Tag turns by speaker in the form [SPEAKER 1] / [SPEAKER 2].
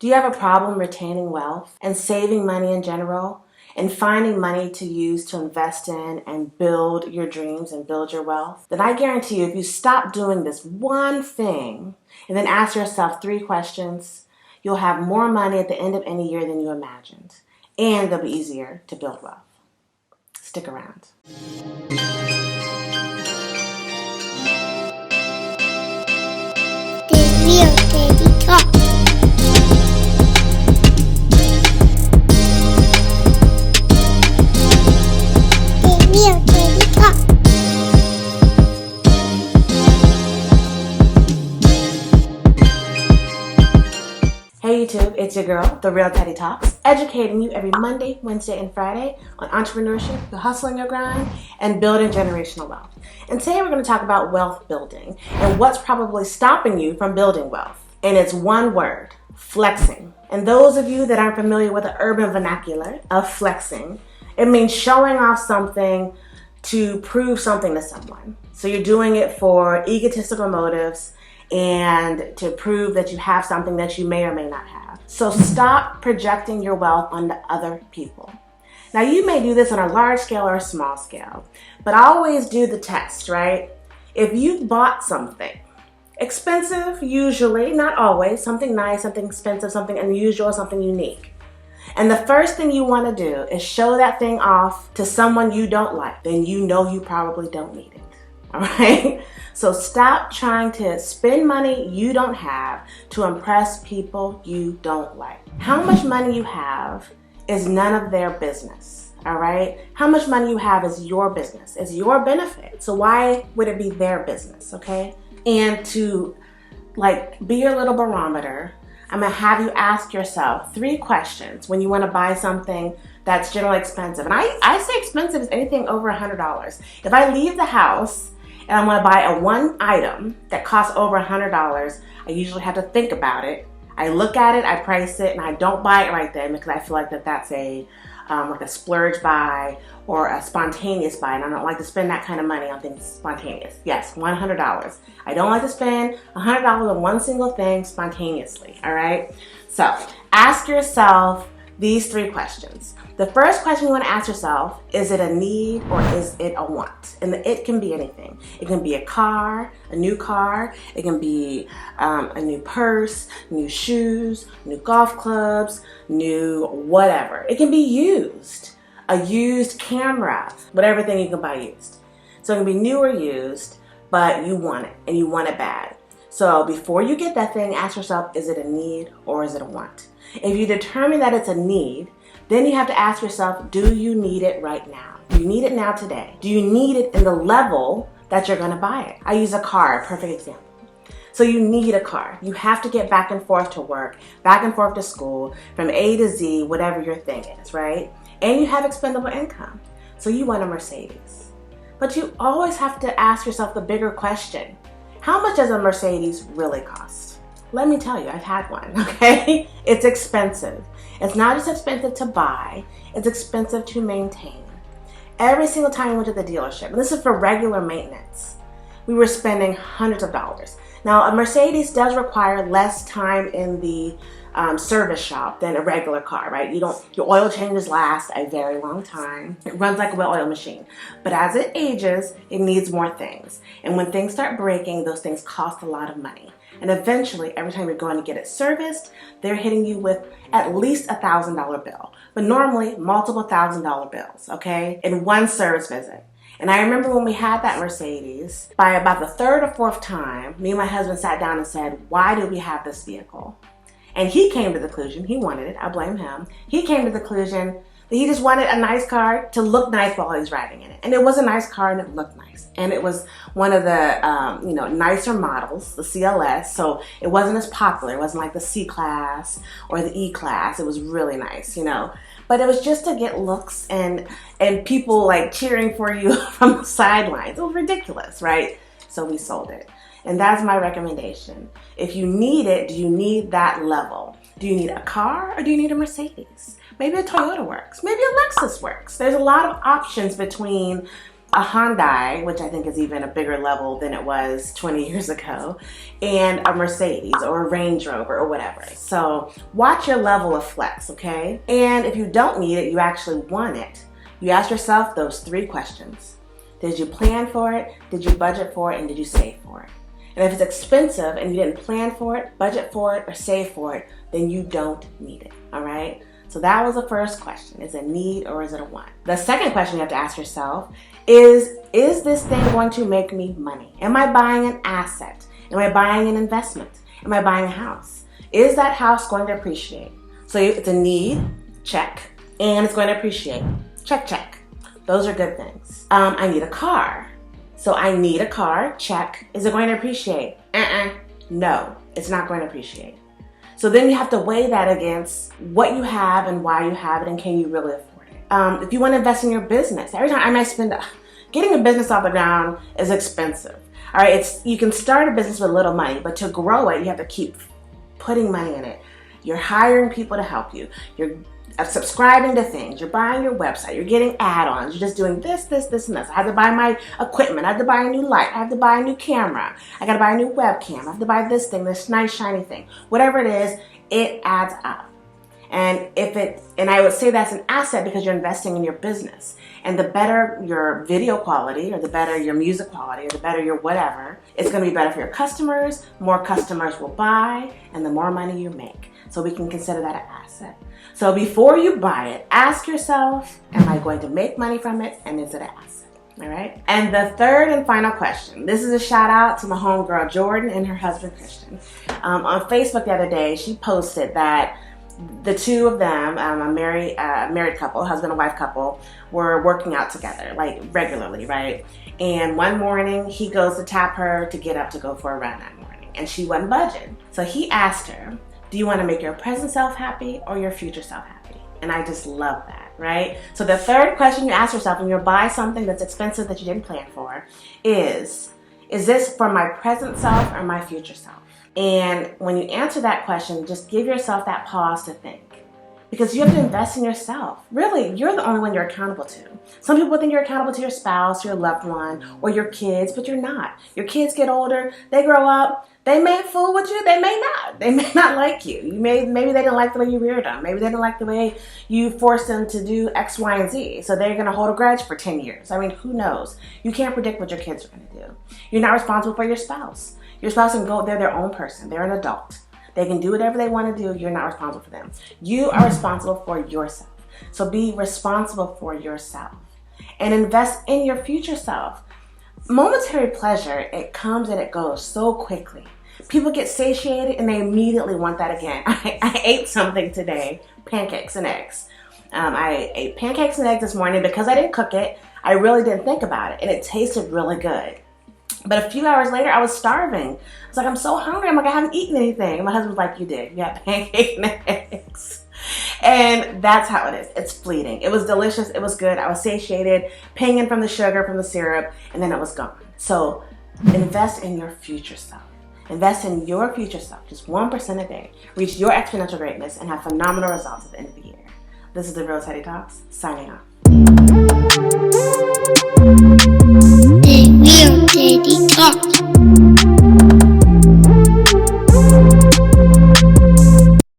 [SPEAKER 1] Do you have a problem retaining wealth and saving money in general and finding money to use to invest in and build your dreams and build your wealth? Then I guarantee you, if you stop doing this one thing and then ask yourself 3 questions, you'll have more money at the end of any year than you imagined. And they'll be easier to build wealth. Stick around.
[SPEAKER 2] The Real Teddy Talk. The Real Teddy Talk.
[SPEAKER 1] Hey YouTube, it's your girl, The Real Teddy Talks, educating you every Monday, Wednesday, and Friday on entrepreneurship, the hustle and your grind, and building generational wealth. And today we're going to talk about wealth building and what's probably stopping you from building wealth. And it's one word, flexing. And those of you that aren't familiar with the urban vernacular of flexing, it means showing off something to prove something to someone. So you're doing it for egotistical motives and to prove that you have something that you may or may not have. So stop projecting your wealth onto other people. Now you may do this on a large scale or a small scale, but I always do the test, right? If you bought something expensive, usually, not always, something nice, something expensive, something unusual, something unique, and the first thing you want to do is show that thing off to someone you don't like, then you know you probably don't need it. All right? So stop trying to spend money you don't have to impress people you don't like. How much money you have is none of their business. All right? How much money you have is your business. It's your benefit. So why would it be their business? Okay? And to be your little barometer, I'm going to have you ask yourself 3 questions when you want to buy something that's generally expensive. And I say expensive is anything over $100. If I leave the house and I want to buy one item that costs over $100, I usually have to think about it. I look at it, I price it, and I don't buy it right then because I feel like that's a splurge buy or a spontaneous buy, and I don't like to spend that kind of money on things spontaneous. Yes, $100. I don't like to spend $100 on one single thing spontaneously, all right? So ask yourself these 3 questions. The first question you want to ask yourself, is it a need or is it a want? And it can be anything. It can be a car, a new car. It can be a new purse, new shoes, new golf clubs, new whatever. It can be used, a used camera, whatever thing you can buy used. So it can be new or used, but you want it and you want it bad. So before you get that thing, ask yourself, is it a need or is it a want? If you determine that it's a need, then you have to ask yourself, do you need it right now? Do you need it now today? Do you need it in the level that you're going to buy it? I use a car, a perfect example. So you need a car. You have to get back and forth to work, back and forth to school, from A to Z, whatever your thing is, right? And you have expendable income. So you want a Mercedes. But you always have to ask yourself the bigger question. How much does a Mercedes really cost? Let me tell you, I've had one, okay? It's expensive. It's not just expensive to buy, it's expensive to maintain. Every single time we went to the dealership, and this is for regular maintenance, we were spending hundreds of dollars. Now, a Mercedes does require less time in the service shop than a regular car, right? Your oil changes last a very long time. It runs like a well-oiled machine. But as it ages, it needs more things. And when things start breaking, those things cost a lot of money. And eventually, every time you're going to get it serviced, they're hitting you with at least $1,000 bill. But normally, multiple $1,000 bills, okay? In one service visit. And I remember when we had that Mercedes, by about the 3rd or 4th time, me and my husband sat down and said, why do we have this vehicle? And he came to the conclusion, he wanted it, I blame him. He came to the conclusion that he just wanted a nice car to look nice while he was riding in it. And it was a nice car and it looked nice. And it was one of the nicer models, the CLS, so it wasn't as popular. It wasn't like the C-Class or the E-Class. It was really nice, But it was just to get looks and people cheering for you from the sidelines. It was ridiculous, right? So we sold it. And that's my recommendation. If you need it, do you need that level? Do you need a car or do you need a Mercedes? Maybe a Toyota works. Maybe a Lexus works. There's a lot of options between a Hyundai, which I think is even a bigger level than it was 20 years ago, and a Mercedes or a Range Rover or whatever. So watch your level of flex, okay? And if you don't need it, you actually want it, you ask yourself those 3 questions. Did you plan for it? Did you budget for it? And did you save for it? And if it's expensive and you didn't plan for it, budget for it, or save for it, then you don't need it, all right? So that was the first question. Is it a need or is it a want? The second question you have to ask yourself is this thing going to make me money? Am I buying an asset? Am I buying an investment? Am I buying a house? Is that house going to appreciate? So it's a need, check, and it's going to appreciate, check, check. Those are good things. I need a car. So I need a car, check. Is it going to appreciate? No, it's not going to appreciate. So then you have to weigh that against what you have and why you have it and can you really afford it. If you want to invest in your business, every time I might spend, getting a business off the ground is expensive. All right, you can start a business with little money, but to grow it, you have to keep putting money in it. You're hiring people to help you. You're subscribing to things. You're buying your website. You're getting add-ons. You're just doing this, and this. I have to buy my equipment. I have to buy a new light. I have to buy a new camera. I got to buy a new webcam. I have to buy this thing, this nice shiny thing. Whatever it is, it adds up. And I would say that's an asset because you're investing in your business. And the better your video quality, or the better your music quality, or the better your whatever, it's going to be better for your customers. More customers will buy, and the more money you make. So we can consider that an asset. So before you buy it, ask yourself, am I going to make money from it, and is it an asset? All right. And the third and final question. This is a shout out to my homegirl Jordan and her husband Christian. On Facebook the other day, she posted that the two of them, a married couple, husband and wife couple, were working out together, like regularly, right? And one morning he goes to tap her to get up to go for a run that morning, and she wasn't budging. So he asked her, do you want to make your present self happy or your future self happy? And I just love that, right? So the third question you ask yourself when you buy something that's expensive that you didn't plan for is this for my present self or my future self? And when you answer that question, just give yourself that pause to think. Because you have to invest in yourself. Really, you're the only one you're accountable to. Some people think you're accountable to your spouse, your loved one, or your kids, but you're not. Your kids get older, they grow up, they may fool with you, they may not. They may not like you. Maybe they didn't like the way you reared them. Maybe they didn't like the way you forced them to do X, Y, and Z. So they're gonna hold a grudge for 10 years. I mean, who knows? You can't predict what your kids are gonna do. You're not responsible for your spouse. Your spouse can go, they're their own person, they're an adult. They can do whatever they want to do. You're not responsible for them. You are responsible for yourself. So be responsible for yourself and invest in your future self. Momentary pleasure, it comes and it goes so quickly. People get satiated and they immediately want that again. I ate something today, pancakes and eggs. I ate pancakes and eggs this morning because I didn't cook it. I really didn't think about it, and it tasted really good. But a few hours later, I was starving. I was like, I'm so hungry. I'm like, I haven't eaten anything. And my husband was like, you did. You had pancakes and eggs. And that's how it is. It's fleeting. It was delicious. It was good. I was satiated, pinging from the sugar, from the syrup, and then it was gone. So invest in your future self. Invest in your future self, just 1% a day. Reach your exponential greatness and have phenomenal results at the end of the year. This is The Real Teddy Talks, signing off.